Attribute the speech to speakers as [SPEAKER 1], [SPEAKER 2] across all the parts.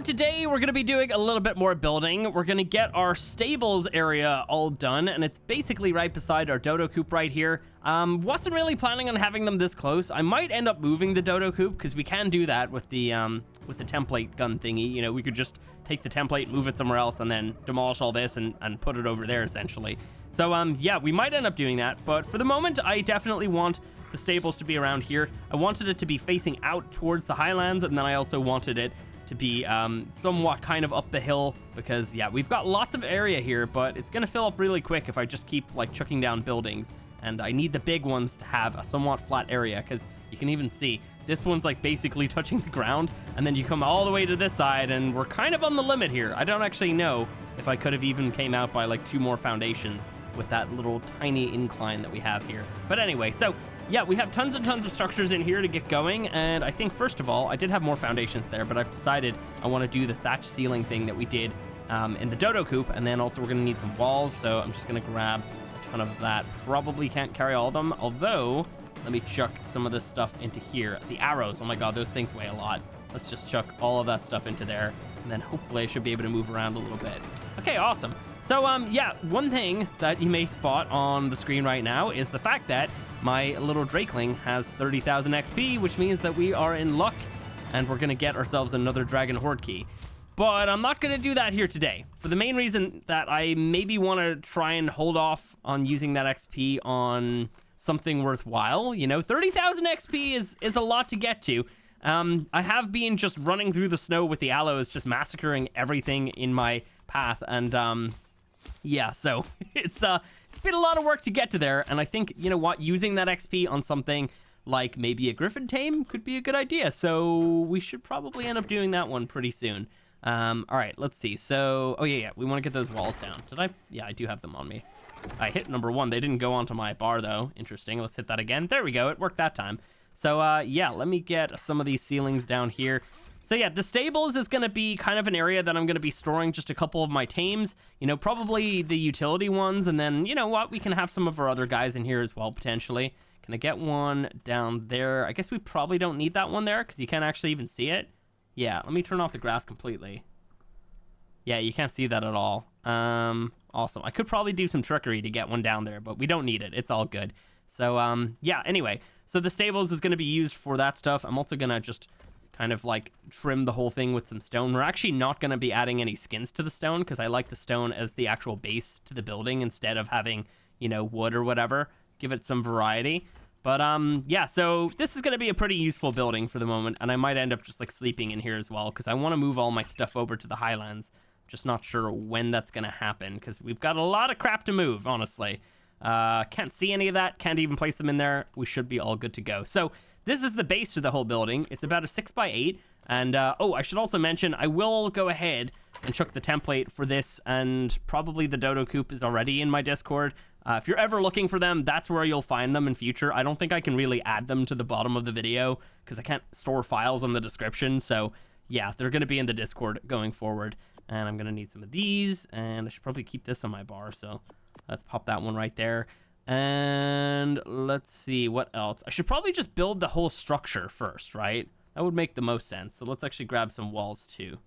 [SPEAKER 1] today we're going to be doing a little bit more building. We're going to get our stables area all done, and it's basically right beside our dodo coop right here. Wasn't really planning on having them this close. I might end up moving the dodo coop because we can do that with the template gun thingy. You know, we could just take the template, move it somewhere else, and then demolish all this and put it over there essentially. So yeah, we might end up doing that, but for the moment, I definitely want the stables to be around here. I wanted it to be facing out towards the highlands, and then I also wanted it to be somewhat kind of up the hill because, yeah, we've got lots of area here, but it's gonna fill up really quick if I just keep like chucking down buildings, and I need the big ones to have a somewhat flat area because you can even see this one's like basically touching the ground, and then you come all the way to this side and we're kind of on the limit here. I don't actually know if I could have even came out by like 2 more foundations with that little tiny incline that we have here. But anyway, so yeah, we have tons and tons of structures in here to get going, and I think first of all, I did have more foundations there, but I've decided I want to do the thatch ceiling thing that we did in the dodo coop, and then also we're going to need some walls, so I'm just going to grab a ton of that. Probably can't carry all of them, although let me chuck some of this stuff into here. The arrows, oh my god, those things weigh a lot. Let's just chuck all of that stuff into there, and then hopefully I should be able to move around a little bit. Okay, awesome. So yeah, one thing that you may spot on the screen right now is the fact that my little Drakeling has 30,000 XP, which means that we are in luck and we're going to get ourselves another Dragon Horde key. But I'm not going to do that here today for the main reason that I maybe want to try and hold off on using that XP on something worthwhile. You know, 30,000 XP is a lot to get to. I have been just running through the snow with the Allos, just massacring everything in my path, and yeah, so it's been a lot of work to get to there, and I think, you know what, using that XP on something like maybe a Griffin Tame could be a good idea, so we should probably end up doing that one pretty soon. All right, let's see. So, oh yeah, we want to get those walls down. Did I? Yeah, I do have them on me. I hit number 1. They didn't go onto my bar, though. Interesting. Let's hit that again. There we go. It worked that time. So, yeah, let me get some of these ceilings down here. So yeah, the stables is going to be kind of an area that I'm going to be storing just a couple of my tames, you know, probably the utility ones, and then, you know what, we can have some of our other guys in here as well, potentially. Can I get one down there? I guess we probably don't need that one there because you can't actually even see it. Yeah, let me turn off the grass completely. Yeah, you can't see that at all. Awesome. I could probably do some trickery to get one down there, but we don't need it. It's all good. So, yeah, anyway. So the stables is going to be used for that stuff. I'm also going to just kind of like trim the whole thing with some stone. We're actually not going to be adding any skins to the stone because I like the stone as the actual base to the building instead of having, you know, wood or whatever. Give it some variety. But yeah, so this is going to be a pretty useful building for the moment, and I might end up just like sleeping in here as well because I want to move all my stuff over to the highlands. Just not sure when that's going to happen because we've got a lot of crap to move, honestly. Can't see any of that, can't even place them in there. We should be all good to go. So this is the base to the whole building. It's about a 6x8. And, oh, I should also mention, I will go ahead and chuck the template for this, and probably the dodo coop is already in my Discord. If you're ever looking for them, that's where you'll find them in future. I don't think I can really add them to the bottom of the video because I can't store files in the description. So, yeah, they're going to be in the Discord going forward. And I'm going to need some of these, and I should probably keep this on my bar. So let's pop that one right there. And let's see what else. I should probably just build the whole structure first, right? That would make the most sense. So let's actually grab some walls too.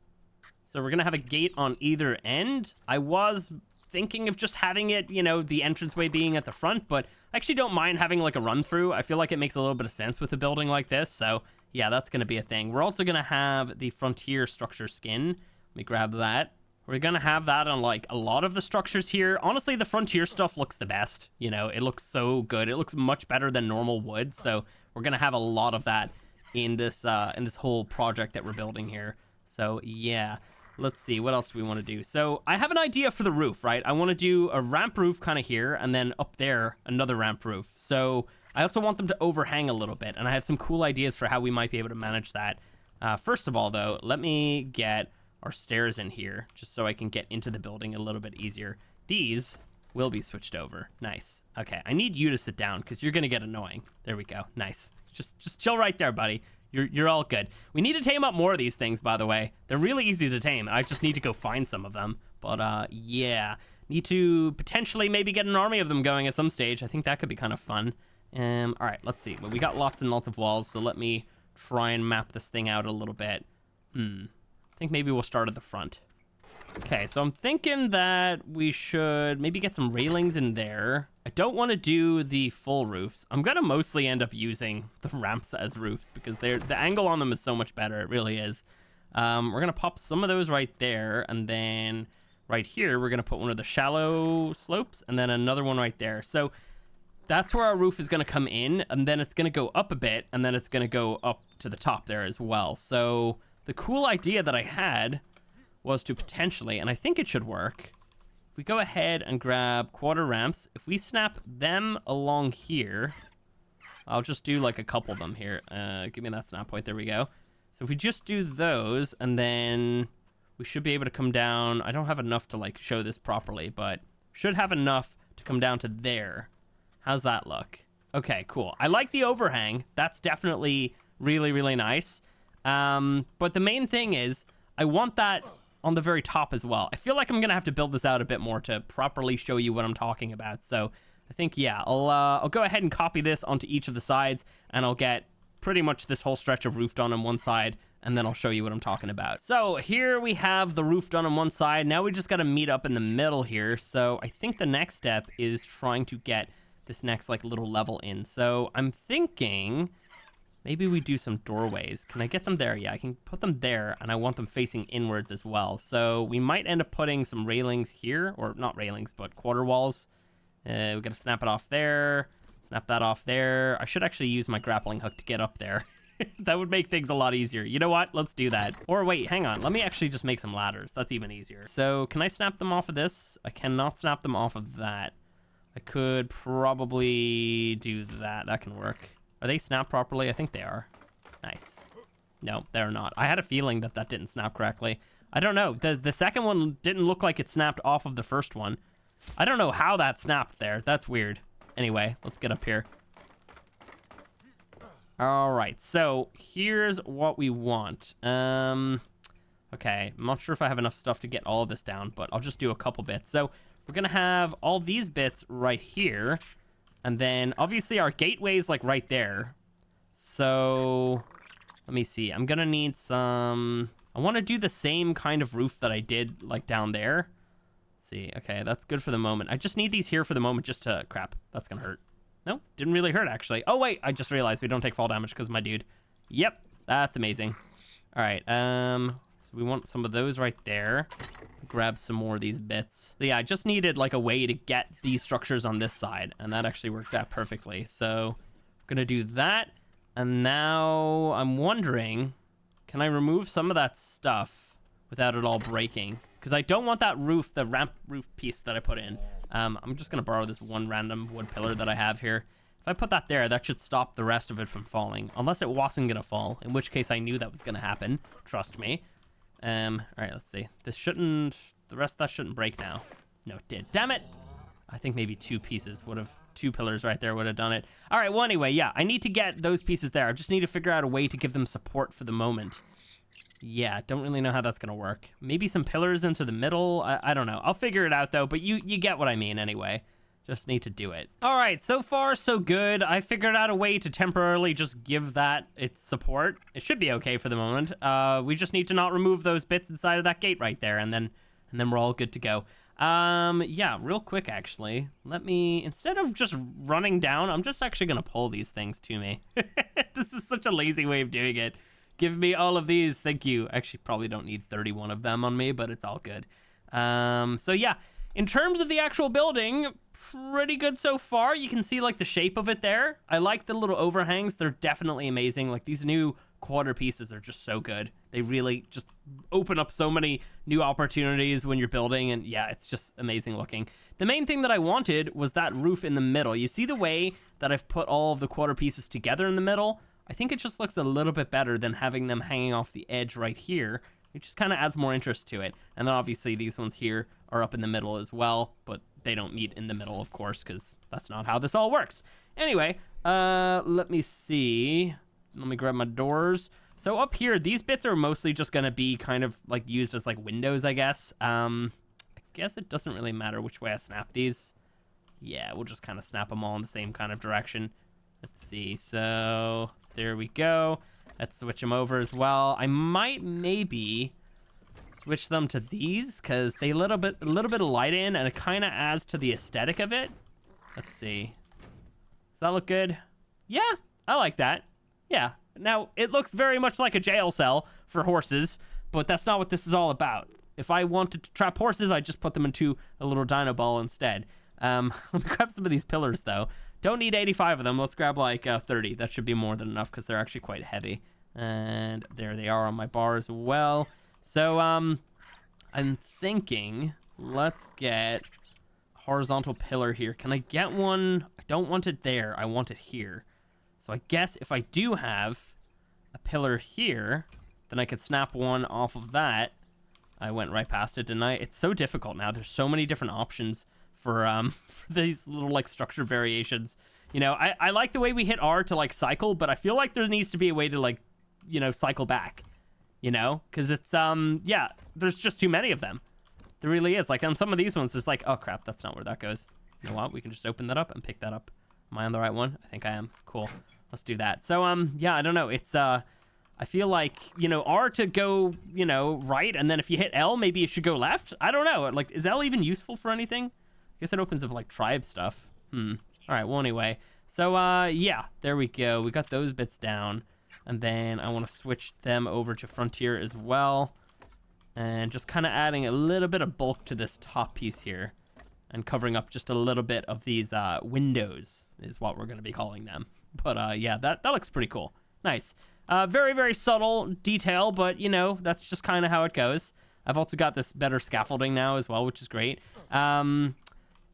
[SPEAKER 1] So we're gonna have a gate on either end. I was thinking of just having it, you know, the entranceway being at the front, but I actually don't mind having like a run through. I feel like it makes a little bit of sense with a building like this. So yeah, that's gonna be a thing. We're also gonna have the frontier structure skin. Let me grab that. We're going to have that on, like, a lot of the structures here. Honestly, the frontier stuff looks the best. You know, it looks so good. It looks much better than normal wood. So we're going to have a lot of that in this whole project that we're building here. So, yeah. Let's see. What else do we want to do? So I have an idea for the roof, right? I want to do a ramp roof kind of here, and then up there, another ramp roof. So I also want them to overhang a little bit, and I have some cool ideas for how we might be able to manage that. First of all, though, let me get our stairs in here just so I can get into the building a little bit easier. These will be switched over. Nice. Okay, I need you to sit down because you're gonna get annoying. There we go. Nice. Just chill right there, buddy. You're all good. We need to tame up more of these things, by the way. They're really easy to tame. I just need to go find some of them. But yeah, need to potentially maybe get an army of them going at some stage. I think that could be kind of fun. All right, let's see. Well, we got lots and lots of walls, so let me try and map this thing out a little bit. think maybe we'll start at the front. Okay, so I'm thinking that we should maybe get some railings in there. I don't want to do the full roofs. I'm going to mostly end up using the ramps as roofs because the angle on them is so much better. It really is. We're going to pop some of those right there, and then right here, we're going to put one of the shallow slopes and then another one right there. So that's where our roof is going to come in, and then it's going to go up a bit, and then it's going to go up to the top there as well. So the cool idea that I had was to potentially, and I think it should work, if we go ahead and grab quarter ramps, if we snap them along here, I'll just do like a couple of them here. Give me that snap point. There we go. So if we just do those, and then we should be able to come down. I don't have enough to like show this properly, but should have enough to come down to there. How's that look? Okay, cool. I like the overhang. That's definitely really, really nice. But the main thing is I want that on the very top as well. I feel like I'm going to have to build this out a bit more to properly show you what I'm talking about. So I think, yeah, I'll go ahead and copy this onto each of the sides, and I'll get pretty much this whole stretch of roof done on one side, and then I'll show you what I'm talking about. So here we have the roof done on one side. Now we just got to meet up in the middle here. So I think the next step is trying to get this next like little level in. So I'm thinking maybe we do some doorways. Can I get them there? Yeah, I can put them there, and I want them facing inwards as well. So we might end up putting some railings here, or not railings, but quarter walls. We got to snap it off there, snap that off there. I should actually use my grappling hook to get up there. That would make things a lot easier. You know what? Let's do that. Or wait, hang on. Let me actually just make some ladders. That's even easier. So can I snap them off of this? I cannot snap them off of that. I could probably do that. That can work. Are they snapped properly? I think they are. Nice. No, they're not. I had a feeling that that didn't snap correctly. I don't know. The second one didn't look like it snapped off of the first one. I don't know how that snapped there. That's weird. Anyway, let's get up here. All right, so here's what we want. Okay, I'm not sure if I have enough stuff to get all of this down, but I'll just do a couple bits. So we're gonna have all these bits right here, and then obviously our gateway is like right there. So let me see. I'm gonna need some. I want to do the same kind of roof that I did like down there. Let's see. Okay, that's good for the moment. I just need these here for the moment just to crap. That's gonna hurt. No, didn't really hurt, actually. Oh, wait, I just realized we don't take fall damage because of my dude. Yep, that's amazing. All right, so we want some of those right there. Grab some more of these bits. So, yeah, I just needed, like, a way to get these structures on this side, and that actually worked out perfectly. So, I'm going to do that, and now I'm wondering, can I remove some of that stuff without it all breaking? Because I don't want that roof, the ramp roof piece that I put in. I'm just going to borrow this one random wood pillar that I have here. If I put that there, that should stop the rest of it from falling. Unless it wasn't going to fall, in which case I knew that was going to happen. Trust me. All right, let's see. This shouldn't... The rest of that shouldn't break now. No, it did. Damn it! I think maybe two pieces would have... Two pillars right there would have done it. All right, well, anyway, yeah. I need to get those pieces there. I just need to figure out a way to give them support for the moment. Yeah, don't really know how that's gonna work. Maybe some pillars into the middle. I don't know. I'll figure it out though, but you get what I mean anyway. Just need to do it. All right, so far so good. I figured out a way to temporarily just give that its support. It should be okay for the moment. We just need to not remove those bits inside of that gate right there, and then we're all good to go. Yeah, real quick actually. Let me, instead of just running down, I'm just actually gonna pull these things to me. This is such a lazy way of doing it. Give me all of these, thank you. Actually, probably don't need 31 of them on me, but it's all good. So yeah, in terms of the actual building, pretty good so far. You can see like the shape of it there. I like the little overhangs. They're definitely amazing. Like these new quarter pieces are just so good. They really just open up so many new opportunities when you're building, and yeah, it's just amazing looking. The main thing that I wanted was that roof in the middle. You see the way that I've put all of the quarter pieces together in the middle? I think it just looks a little bit better than having them hanging off the edge right here. It just kind of adds more interest to it. And then obviously these ones here are up in the middle as well, but they don't meet in the middle, of course, because that's not how this all works. Anyway, let me see. Let me grab my doors. So up here, these bits are mostly just going to be kind of like used as like windows, I guess. I guess it doesn't really matter which way I snap these. Yeah, we'll just kind of snap them all in the same kind of direction. Let's see, so there we go. Let's switch them over as well. I might maybe switch them to these because they a little bit of light in, and it kind of adds to the aesthetic of it. Let's see. Does that look good? Yeah, I like that. Yeah. Now, it looks very much like a jail cell for horses, but that's not what this is all about. If I wanted to trap horses, I'd just put them into a little dino ball instead. Let me grab some of these pillars, though. Don't need 85 of them. Let's grab, like, 30. That should be more than enough because they're actually quite heavy. And there they are on my bar as well. So, I'm thinking, let's get a horizontal pillar here. Can I get one? I don't want it there. I want it here. So I guess if I do have a pillar here, then I could snap one off of that. I went right past it, didn't I? It's so difficult now. There's so many different options for these little, like, structure variations. You know, I like the way we hit R to, like, cycle, but I feel like there needs to be a way to, like, you know, cycle back, you know? Because it's, yeah, there's just too many of them. There really is. Like, on some of these ones, there's like, oh, crap, that's not where that goes. You know what? We can just open that up and pick that up. Am I on the right one? I think I am. Cool. Let's do that. So, yeah, I don't know. It's, I feel like, you know, R to go, you know, right, and then if you hit L, maybe it should go left. I don't know. Like, is L even useful for anything? I guess it opens up, like, tribe stuff. All right, well, anyway. So, yeah, there we go. We got those bits down. And then I want to switch them over to Frontier as well. And just kind of adding a little bit of bulk to this top piece here. And covering up just a little bit of these windows is what we're going to be calling them. But, yeah, that looks pretty cool. Nice. Very, very subtle detail, but, you know, that's just kind of how it goes. I've also got this better scaffolding now as well, which is great. And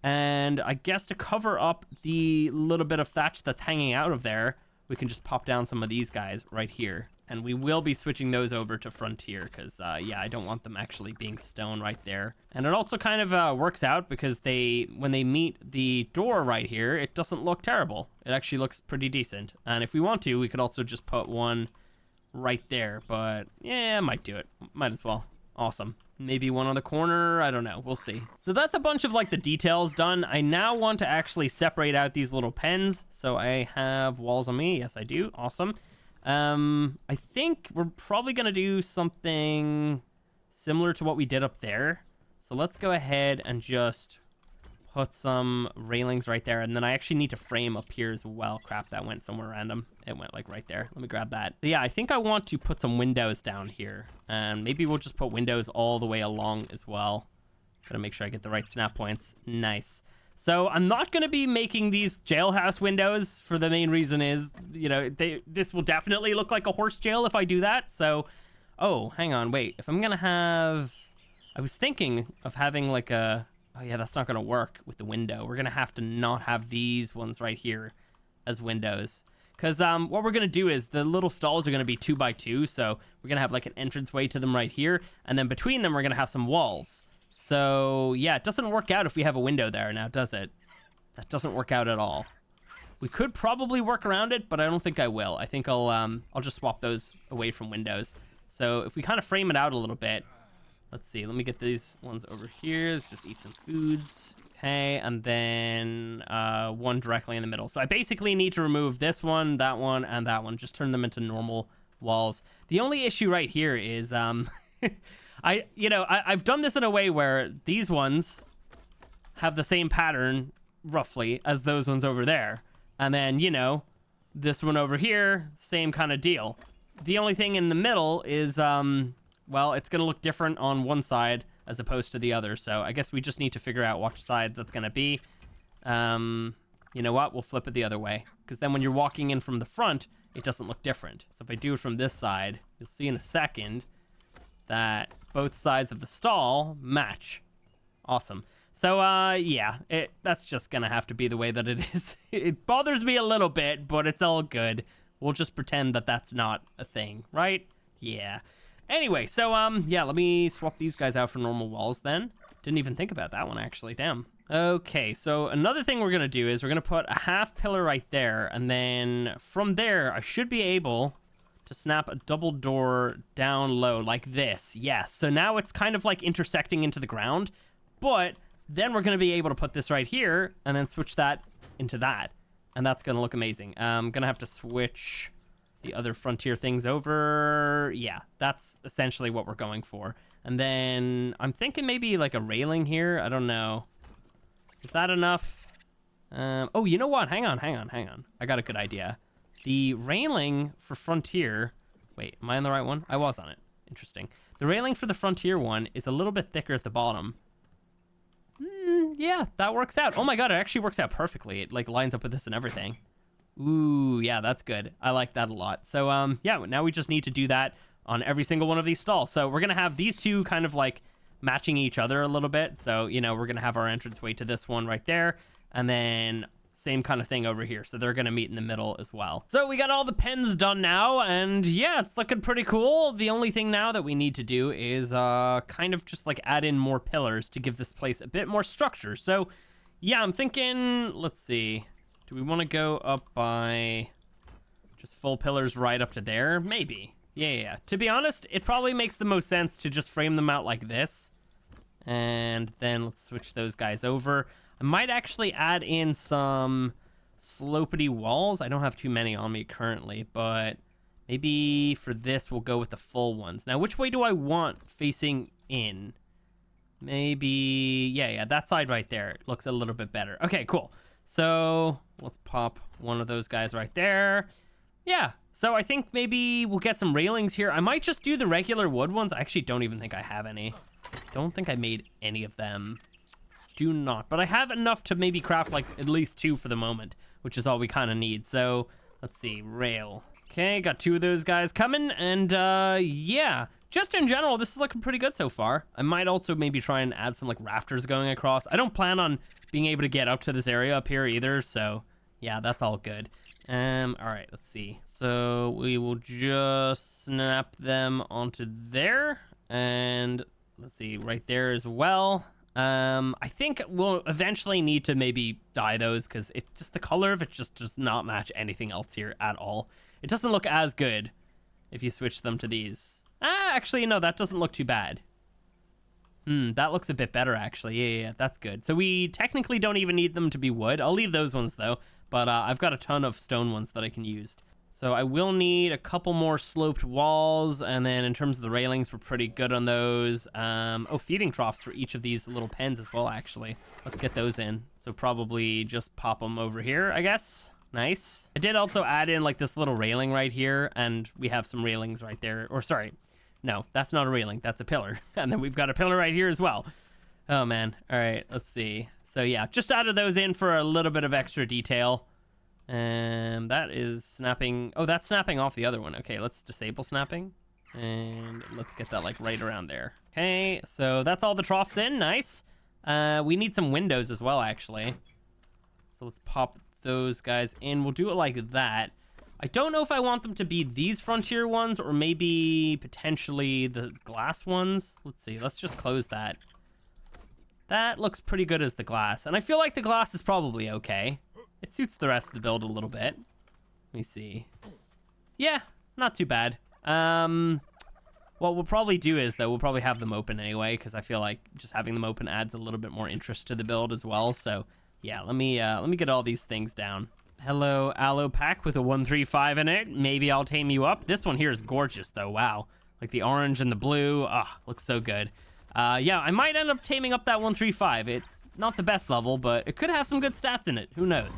[SPEAKER 1] I guess to cover up the little bit of thatch that's hanging out of there, we can just pop down some of these guys right here. And we will be switching those over to Frontier because, yeah, I don't want them actually being stone right there. And it also kind of works out because when they meet the door right here, it doesn't look terrible. It actually looks pretty decent. And if we want to, we could also just put one right there. But, yeah, I might do it. Might as well. Awesome. Maybe one on the corner. I don't know. We'll see. So that's a bunch of, like, the details done. I now want to actually separate out these little pens. So I have walls on me. Yes, I do. Awesome. I think we're probably going to do something similar to what we did up there. So let's go ahead and just put some railings right there. And then I actually need to frame up here as well. Crap, that went somewhere random. It went like right there. Let me grab that. But yeah, I think I want to put some windows down here. And maybe we'll just put windows all the way along as well. Gotta make sure I get the right snap points. Nice. So I'm not going to be making these jailhouse windows for the main reason is, you know, this will definitely look like a horse jail if I do that. So, oh, hang on, wait. If I'm going to have, I was thinking of having like a, oh yeah, that's not going to work with the window. We're going to have to not have these ones right here as windows. Because what we're going to do is the little stalls are going to be 2x2. So we're going to have like an entranceway to them right here. And then between them, we're going to have some walls. So, yeah, it doesn't work out if we have a window there now, does it? That doesn't work out at all. We could probably work around it, but I don't think I will. I think I'll just swap those away from windows. So if we kind of frame it out a little bit, let's see. Let me get these ones over here. Let's just eat some foods. Okay, and then one directly in the middle. So I basically need to remove this one, and that one. Just turn them into normal walls. The only issue right here is... I've done this in a way where these ones have the same pattern, roughly, as those ones over there. And then, you know, this one over here, same kind of deal. The only thing in the middle is, well, it's going to look different on one side as opposed to the other. So I guess we just need to figure out which side that's going to be. You know what? We'll flip it the other way. Because then when you're walking in from the front, it doesn't look different. So if I do it from this side, you'll see in a second that both sides of the stall match. Awesome. So, yeah, that's just gonna have to be the way that it is. It bothers me a little bit, but it's all good. We'll just pretend that that's not a thing, right? Yeah. Anyway, so, yeah, let me swap these guys out for normal walls then. Didn't even think about that one, actually. Damn. Okay, so another thing we're gonna do is we're gonna put a half pillar right there, and then from there, I should be able to snap a double door down low like this. Yes, so now it's kind of like intersecting into the ground, but then we're going to be able to put this right here and then switch that into that, and that's going to look amazing. I'm going to have to switch the other Frontier things over. Yeah, that's essentially what we're going for. And then I'm thinking maybe like a railing here. I don't know. Is that enough? Oh, you know what? Hang on. I got a good idea. The railing for Frontier... Wait, am I on the right one? I was on it. Interesting. The railing for the Frontier one is a little bit thicker at the bottom. Yeah, that works out. Oh my god, it actually works out perfectly. It like lines up with this and everything. Ooh, yeah, that's good. I like that a lot. So, yeah, now we just need to do that on every single one of these stalls. So we're going to have these two kind of like matching each other a little bit. So, you know, we're going to have our entranceway to this one right there. And then same kind of thing over here. So they're going to meet in the middle as well. So we got all the pens done now. And yeah, it's looking pretty cool. The only thing now that we need to do is kind of just like add in more pillars to give this place a bit more structure. So yeah, I'm thinking, let's see. Do we want to go up by just full pillars right up to there? Maybe. Yeah. To be honest, it probably makes the most sense to just frame them out like this. And then let's switch those guys over. I might actually add in some slopedy walls. I don't have too many on me currently, but maybe for this, we'll go with the full ones. Now, which way do I want facing in? Maybe, yeah, that side right there. It looks a little bit better. Okay, cool. So let's pop one of those guys right there. Yeah, so I think maybe we'll get some railings here. I might just do the regular wood ones. I actually don't even think I have any. Don't think I made any of them. Do not, but I have enough to maybe craft like at least 2 for the moment, which is all we kind of need. So let's see, rail. Okay, got 2 of those guys coming, and yeah, just in general, this is looking pretty good so far. I might also maybe try and add some like rafters going across. I don't plan on being able to get up to this area up here either, so yeah, that's all good. All right, let's see. So we will just snap them onto there, and let's see, right there as well. I think we'll eventually need to maybe dye those because it just the color of it just does not match anything else here at all. It doesn't look as good if you switch them to these. Actually, no, that doesn't look too bad. That looks a bit better, actually. Yeah, that's good. So we technically don't even need them to be wood. I'll leave those ones, though. But I've got a ton of stone ones that I can use. So I will need a couple more sloped walls. And then in terms of the railings, we're pretty good on those. Oh, feeding troughs for each of these little pens as well, actually. Let's get those in. So probably just pop them over here, I guess. Nice. I did also add in like this little railing right here. And we have some railings right there. Or sorry. No, that's not a railing. That's a pillar. And then we've got a pillar right here as well. Oh, man. All right. Let's see. So, yeah, just added those in for a little bit of extra detail. And that is snapping. Oh, that's snapping off the other one. Okay, let's disable snapping. And let's get that, like, right around there. Okay, so that's all the troughs in. Nice. We need some windows as well, actually. So let's pop those guys in. We'll do it like that. I don't know if I want them to be these Frontier ones or maybe potentially the glass ones. Let's see. Let's just close that. That looks pretty good as the glass. And I feel like the glass is probably okay. It suits the rest of the build a little bit. Let me see. Yeah, not too bad. What we'll probably do is, though, we'll probably have them open anyway, because I feel like just having them open adds a little bit more interest to the build as well. So, yeah, let me get all these things down. Hello, Allo Pack with a 135 in it. Maybe I'll tame you up. This one here is gorgeous, though. Wow. Like the orange and the blue. Looks so good. Yeah, I might end up taming up that 135. It's not the best level, but it could have some good stats in it. Who knows?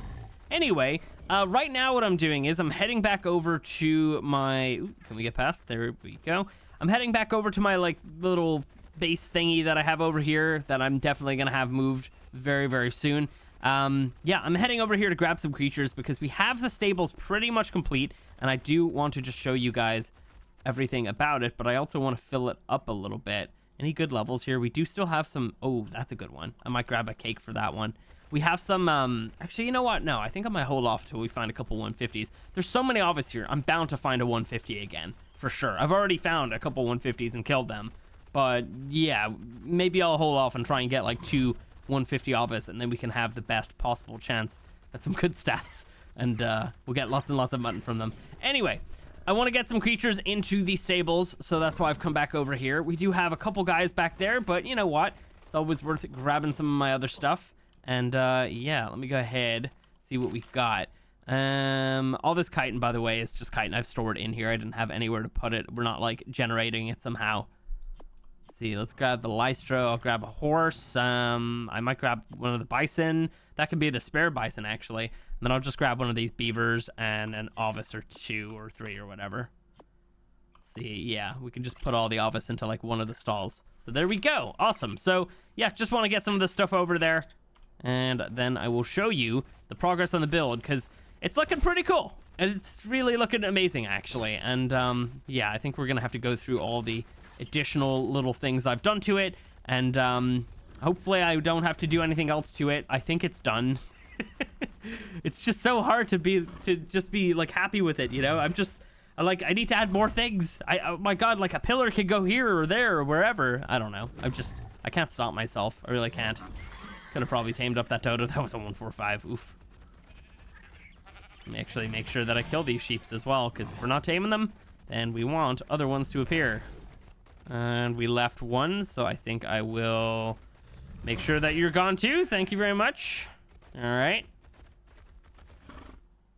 [SPEAKER 1] Anyway, right now what I'm doing is I'm heading back over to my... Ooh, can we get past? There we go. I'm heading back over to my, like, little base thingy that I have over here that I'm definitely going to have moved very, very soon. Yeah, I'm heading over here to grab some creatures because we have the stables pretty much complete, and I do want to just show you guys everything about it, but I also want to fill it up a little bit. Any good levels here? We do still have some... Oh, that's a good one. I might grab a cake for that one. We have some... Actually, you know what? No, I think I might hold off until we find a couple 150s. There's so many of us here. I'm bound to find a 150 again, for sure. I've already found a couple 150s and killed them. But, yeah, maybe I'll hold off and try and get, like, 2 150 of us, and then we can have the best possible chance at some good stats. And we'll get lots and lots of mutton from them. Anyway... I want to get some creatures into the stables, so that's why I've come back over here. We do have a couple guys back there, but you know what? It's always worth it grabbing some of my other stuff. And, yeah, let me go ahead, see what we've got. All this chitin, by the way, is just chitin I've stored in here. I didn't have anywhere to put it. We're not, like, generating it somehow. see. Let's grab the Lystro. I'll grab a horse. I might grab one of the bison. That could be the spare bison, actually. And then I'll just grab one of these beavers and an ovis or 2 or 3 or whatever. Let's see. Yeah, we can just put all the ovis into like one of the stalls. So there we go. Awesome. So yeah, just want to get some of this stuff over there. And then I will show you the progress on the build, because it's looking pretty cool. And it's really looking amazing, actually. And yeah, I think we're going to have to go through all the additional little things I've done to it. And hopefully I don't have to do anything else to it. I think it's done. It's just so hard to just be like happy with it, you know? I need to add more things. Oh my god, like a pillar could go here or there or wherever. I don't know. I can't stop myself. I really can't. Could have probably tamed up that dodo. That was a 145. Oof. Let me actually make sure that I kill these sheeps as well, because if we're not taming them, then we want other ones to appear. And we left one, so I think I will make sure that you're gone too. Thank you very much. All right.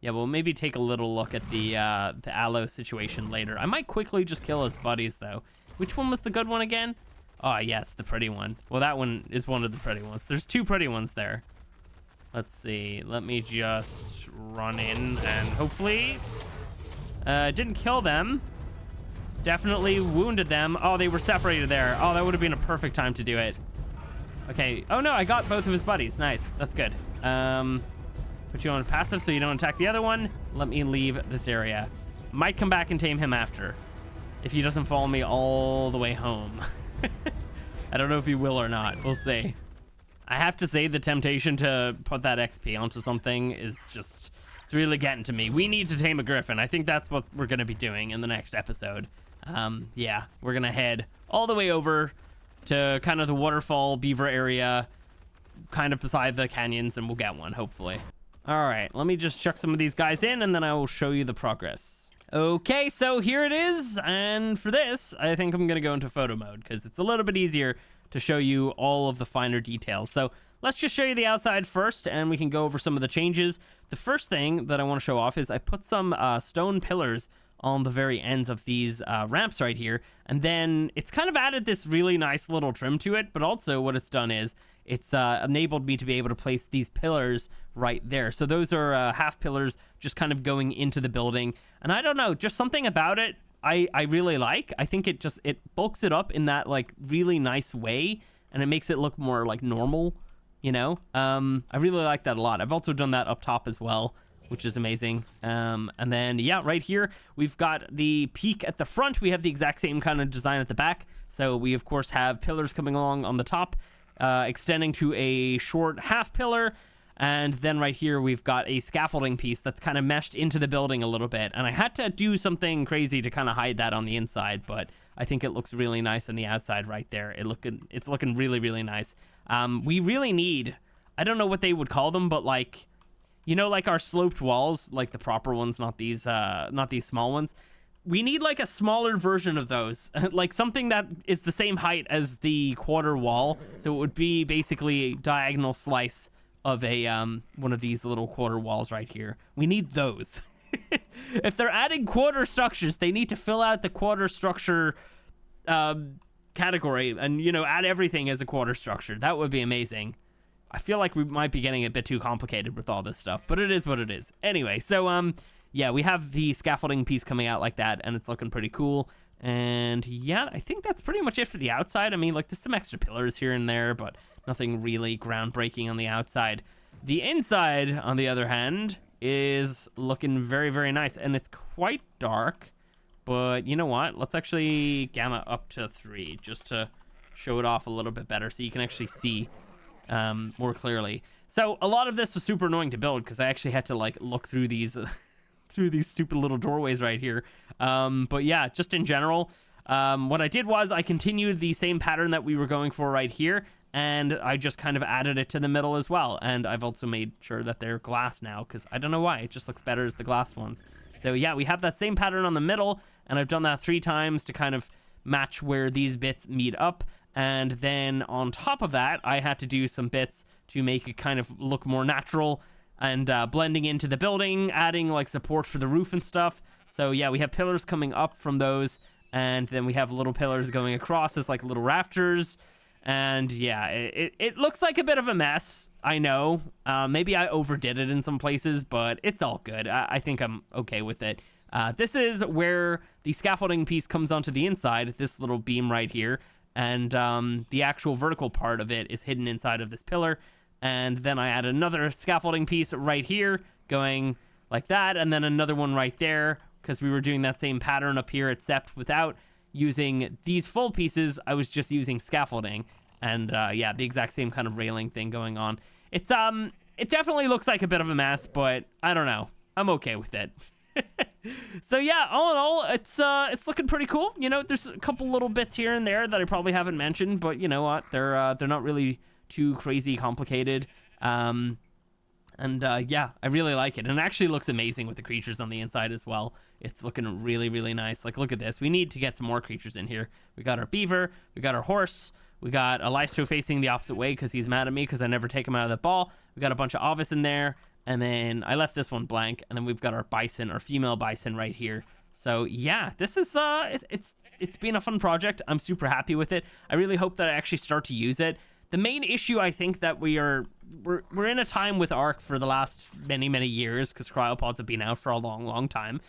[SPEAKER 1] Yeah, we'll maybe take a little look at the Allo situation later. I might quickly just kill his buddies, though. Which one was the good one again? Oh, yes, the pretty one. Well, that one is one of the pretty ones. There's 2 pretty ones there. Let's see. Let me just run in and hopefully... didn't kill them. Definitely wounded them. Oh, they were separated there. Oh, that would have been a perfect time to do it. Okay. Oh, no, I got both of his buddies. Nice. That's good. Put you on passive so you don't attack the other one. Let me leave this area. Might come back and tame him after, if he doesn't follow me all the way home. I don't know if he will or not. We'll see. I have to say the temptation to put that XP onto something is just... It's really getting to me. We need to tame a griffin. I think that's what we're going to be doing in the next episode. Yeah, we're going to head all the way over to kind of the waterfall beaver area, kind of beside the canyons, and we'll get one, hopefully. All right, let me just chuck some of these guys in, and then I will show you the progress. Okay, so here it is, and for this, I think I'm gonna go into photo mode, because it's a little bit easier to show you all of the finer details. So let's just show you the outside first, and we can go over some of the changes. The first thing that I want to show off is I put some stone pillars on the very ends of these ramps right here, and then it's kind of added this really nice little trim to it, but also what it's done is it's enabled me to be able to place these pillars right there. So those are half pillars just kind of going into the building. And I don't know, just something about it I really like. I think it bulks it up in that like really nice way, and it makes it look more like normal, you know? I really like that a lot. I've also done that up top as well, which is amazing. And then, yeah, right here, we've got the peak at the front. We have the exact same kind of design at the back. So we, of course, have pillars coming along on the top, extending to a short half pillar. And then right here, we've got a scaffolding piece that's kind of meshed into the building a little bit. And I had to do something crazy to kind of hide that on the inside, but I think it looks really nice on the outside right there. It's looking really, really nice. We really need, I don't know what they would call them, but like, you know, like our sloped walls, like the proper ones, not these small ones. We need like a smaller version of those, like something that is the same height as the quarter wall. So it would be basically a diagonal slice of a one of these little quarter walls right here. We need those. If they're adding quarter structures, they need to fill out the quarter structure category and, you know, add everything as a quarter structure. That would be amazing. I feel like we might be getting a bit too complicated with all this stuff, but it is what it is. Anyway, so yeah, we have the scaffolding piece coming out like that, and it's looking pretty cool. And yeah, I think that's pretty much it for the outside. I mean, like, there's some extra pillars here and there, but nothing really groundbreaking on the outside. The inside, on the other hand, is looking very, very nice, and it's quite dark. But you know what? Let's actually gamma up to 3 just to show it off a little bit better so you can actually see more clearly. So a lot of this was super annoying to build because I actually had to like look through these through these stupid little doorways right here. But yeah, just in general, what I did was I continued the same pattern that we were going for right here, and I just kind of added it to the middle as well. And I've also made sure that they're glass now because I don't know why, it just looks better as the glass ones. So yeah, we have that same pattern on the middle, and I've done that 3 times to kind of match where these bits meet up. And then on top of that, I had to do some bits to make it kind of look more natural and blending into the building, adding like support for the roof and stuff. So yeah, we have pillars coming up from those, And then we have little pillars going across as like little rafters. And yeah, it looks like a bit of a mess. I know. Maybe I overdid it in some places, but it's all good. I think I'm okay with it. This is where the scaffolding piece comes onto the inside, this little beam right here. And the actual vertical part of it is hidden inside of this pillar. And then I add another scaffolding piece right here going like that. And then another one right there, because we were doing that same pattern up here, except without using these full pieces, I was just using scaffolding. And yeah, the exact same kind of railing thing going on. It's it definitely looks like a bit of a mess, but I don't know. I'm okay with it. So yeah, all in all, it's looking pretty cool. You know, there's a couple little bits here and there that I probably haven't mentioned, but you know what? They're not really too crazy complicated. And yeah, I really like it. And it actually looks amazing with the creatures on the inside as well. It's looking really, really nice. Like, look at this. We need to get some more creatures in here. We got our beaver. We got our horse. We got Allosaurus facing the opposite way because he's mad at me because I never take him out of the ball. We got a bunch of Ovis in there. And then I left this one blank. And then we've got our bison, our female bison right here. So yeah, this is, it's been a fun project. I'm super happy with it. I really hope that I actually start to use it. The main issue, I think, that we're in a time with ARK for the last many years, because cryopods have been out for a long time.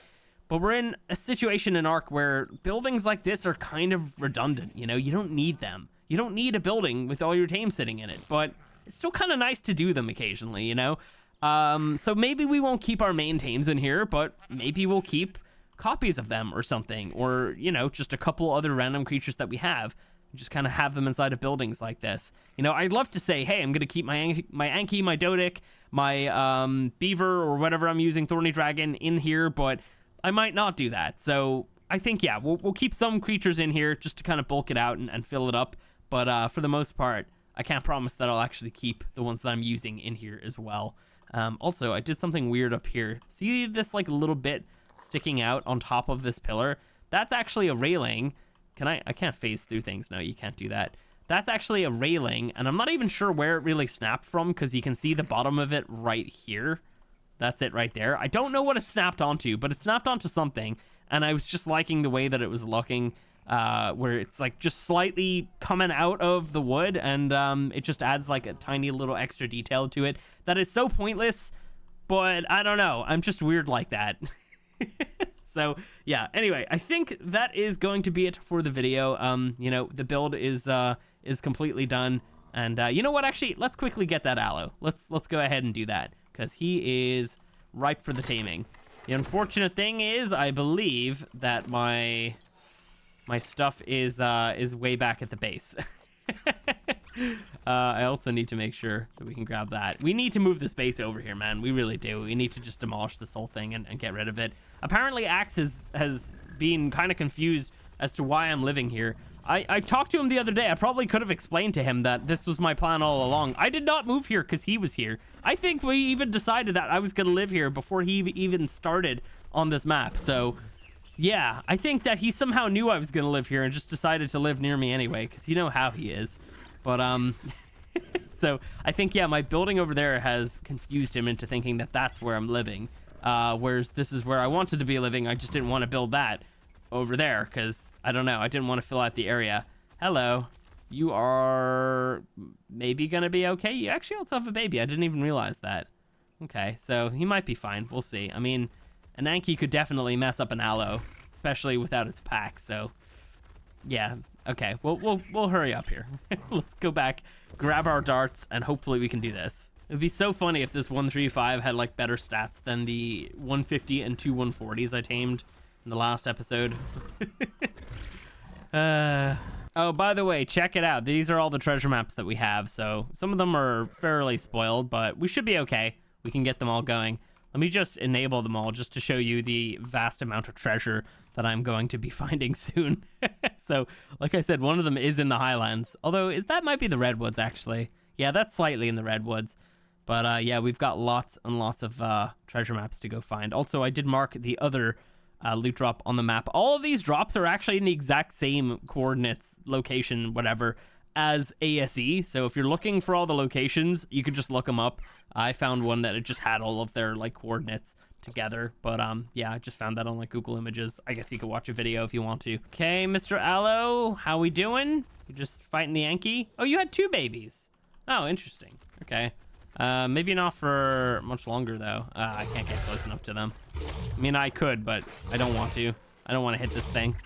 [SPEAKER 1] But we're in a situation in ARK where buildings like this are kind of redundant. You know, you don't need them. You don't need a building with all your tame sitting in it, but it's still kind of nice to do them occasionally, you know? So maybe we won't keep our main tames in here, but maybe we'll keep copies of them or something, or, you know, just a couple other random creatures that we have. Just kind of have them inside of buildings like this. You know, I'd love to say, hey, I'm going to keep my Anki, my Dodic, my Beaver, or whatever I'm using, Thorny Dragon, in here, but I might not do that. So I think, yeah, we'll keep some creatures in here just to kind of bulk it out and fill it up. But for the most part, I can't promise that I'll actually keep the ones that I'm using in here as well. Also, I did something weird up here. See this like little bit sticking out on top of this pillar? That's actually a railing. I can't phase through things. No, you can't do that. That's actually a railing, and I'm not even sure where it really snapped from, because you can see the bottom of it right here. That's it right there. I don't know what it snapped onto, but it snapped onto something, and I was just liking the way that it was looking, where it's like just slightly coming out of the wood, and it just adds like a tiny little extra detail to it that is so pointless, but I don't know. I'm just weird like that. So yeah, anyway, I think that is going to be it for the video. You know, the build is completely done. And you know what, actually, let's quickly get that Allo. Let's go ahead and do that, because he is ripe for the taming. The unfortunate thing is, I believe that my stuff is way back at the base. I also need to make sure that we can grab that. We need to move the space over here, man. We really do. We need to just demolish this whole thing and get rid of it. Apparently, Axe has been kind of confused as to why I'm living here. I talked to him the other day. I probably could have explained to him that this was my plan all along. I did not move here because he was here. I think we even decided that I was going to live here before he even started on this map. So yeah, I think that he somehow knew I was going to live here and just decided to live near me anyway, because you know how he is. But so I think, yeah, my building over there has confused him into thinking that that's where I'm living, whereas this is where I wanted to be living. I just didn't want to build that over there because, I don't know, I didn't want to fill out the area. Hello. You are maybe going to be okay. You actually also have a baby. I didn't even realize that. Okay, so he might be fine. We'll see. I mean, an Anki could definitely mess up an Allo, especially without its pack, so yeah. Okay, we'll hurry up here. Let's go back, grab our darts, and hopefully we can do this. It would be so funny if this 135 had like better stats than the 150 and two 140s I tamed in the last episode. Oh, by the way, check it out. These are all the treasure maps that we have. So some of them are fairly spoiled, but we should be okay. We can get them all going. Let me just enable them all just to show you the vast amount of treasure that I'm going to be finding soon. So, like I said, one of them is in the Highlands. Although, that might be the Redwoods, actually. Yeah, that's slightly in the Redwoods. But, yeah, we've got lots and lots of treasure maps to go find. Also, I did mark the other loot drop on the map. All of these drops are actually in the exact same coordinates, location, whatever, as ASE. So if you're looking for all the locations, you can just look them up. I found one that it just had all of their like coordinates together. But yeah, I just found that on like Google Images. I guess you could watch a video if you want to. Okay, Mr. Allo, how we doing? You just fighting the Yankee? Oh, you had 2 babies. Oh, interesting. Okay. Maybe not for much longer though. I can't get close enough to them. I mean, I could, but I don't want to. I don't want to hit this thing.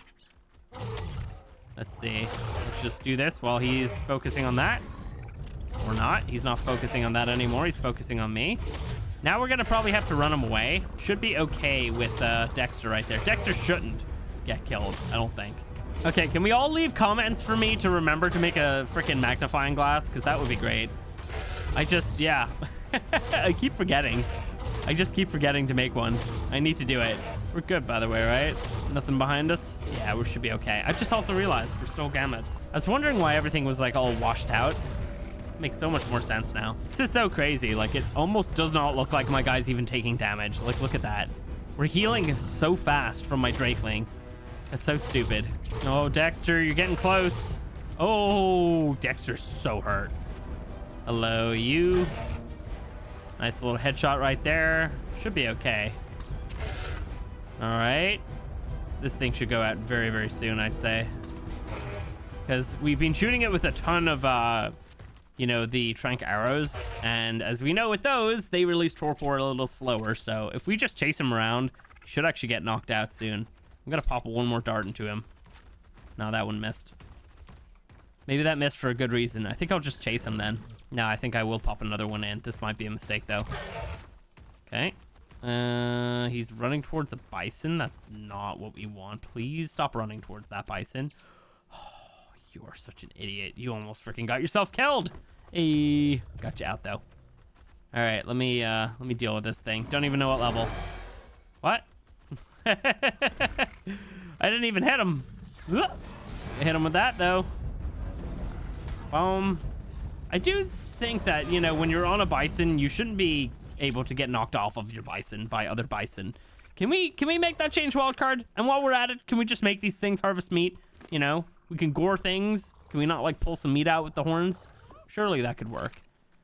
[SPEAKER 1] Let's see. Let's just do this while he's focusing on that. Or not. He's not focusing on that anymore. He's focusing on me. Now we're gonna probably have to run him away. Should be okay with Dexter right there. Dexter shouldn't get killed, I don't think. Okay, can we all leave comments for me to remember to make a freaking magnifying glass? Because that would be great. I just, yeah. I keep forgetting. I just keep forgetting to make one. I need to do it. We're good, by the way, right? Nothing behind us? Yeah, we should be okay. I just also realized we're still gamut. I was wondering why everything was like all washed out. Makes so much more sense now. This is so crazy. Like, it almost does not look like my guy's even taking damage. Like, look at that. We're healing so fast from my Drakeling. That's so stupid. Oh, Dexter, you're getting close. Oh, Dexter's so hurt. Hello, you. Nice little headshot right there. Should be okay. All right. This thing should go out very, very soon, I'd say. Because we've been shooting it with a ton of, you know, the Trank arrows. And as we know with those, they release torpor a little slower. So if we just chase him around, he should actually get knocked out soon. I'm going to pop one more dart into him. No, that one missed. Maybe that missed for a good reason. I think I'll just chase him then. No, I think I will pop another one in. This might be a mistake, though. Okay. He's running towards a bison. That's not what we want. Please stop running towards that bison. Oh, you are such an idiot. You almost freaking got yourself killed. Hey, got you out, though. All right, let me deal with this thing. Don't even know what level. What? I didn't even hit him. I hit him with that, though. Boom. I do think that, you know, when you're on a bison, you shouldn't be able to get knocked off of your bison by other bison. Can we make that change, wildcard? And while we're at it, can we just make these things harvest meat? You know, we can gore things. Can we not like pull some meat out with the horns? Surely that could work.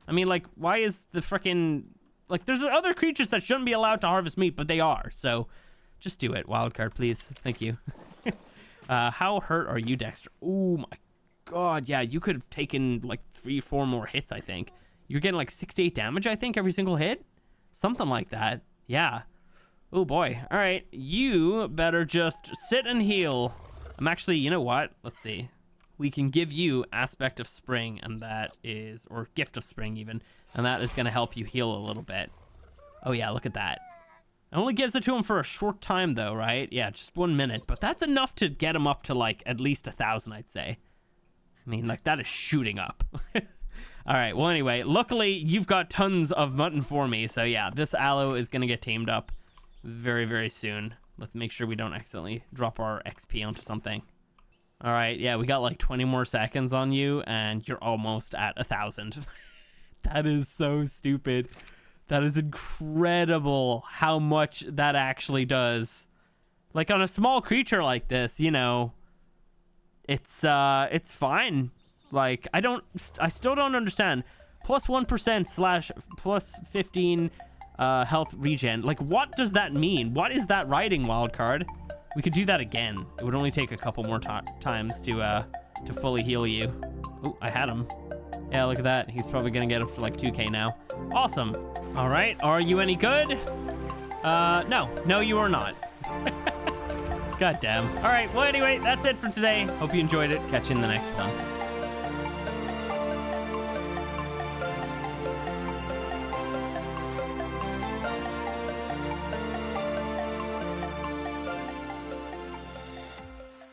[SPEAKER 1] I mean, like, why is the frickin' like, there's other creatures that shouldn't be allowed to harvest meat, but they are. So just do it, wildcard, please. Thank you. How hurt are you, Dexter? Oh my God, yeah, you could have taken like 3-4 more hits, I think. You're getting like 6 to 8 damage, I think, every single hit. Something like that. Yeah. Oh boy. All right, you better just sit and heal. I'm actually, you know what? Let's see. We can give you Aspect of Spring, and that is, or Gift of Spring even, and that is going to help you heal a little bit. Oh yeah, look at that. It only gives it to him for a short time though, right? Yeah, just 1 minute, but that's enough to get him up to like at least 1,000, I'd say. I mean, like, that is shooting up. All right, well, anyway, luckily, you've got tons of mutton for me. So, yeah, this Allo is going to get tamed up very, very soon. Let's make sure we don't accidentally drop our XP onto something. All right, yeah, we got like 20 more seconds on you, and you're almost at 1,000. That is so stupid. That is incredible how much that actually does. Like, on a small creature like this, you know, it's fine. Like, I still don't understand. Plus 1% / plus 15 health regen. Like, what does that mean? What is that writing, wildcard? We could do that again. It would only take a couple more times to fully heal you. Oh, I had him. Yeah, look at that. He's probably gonna get up to like 2k now. Awesome. All right, are you any good? No, you are not. God damn. All right, well, anyway, that's it for today. Hope you enjoyed it. Catch you in the next one.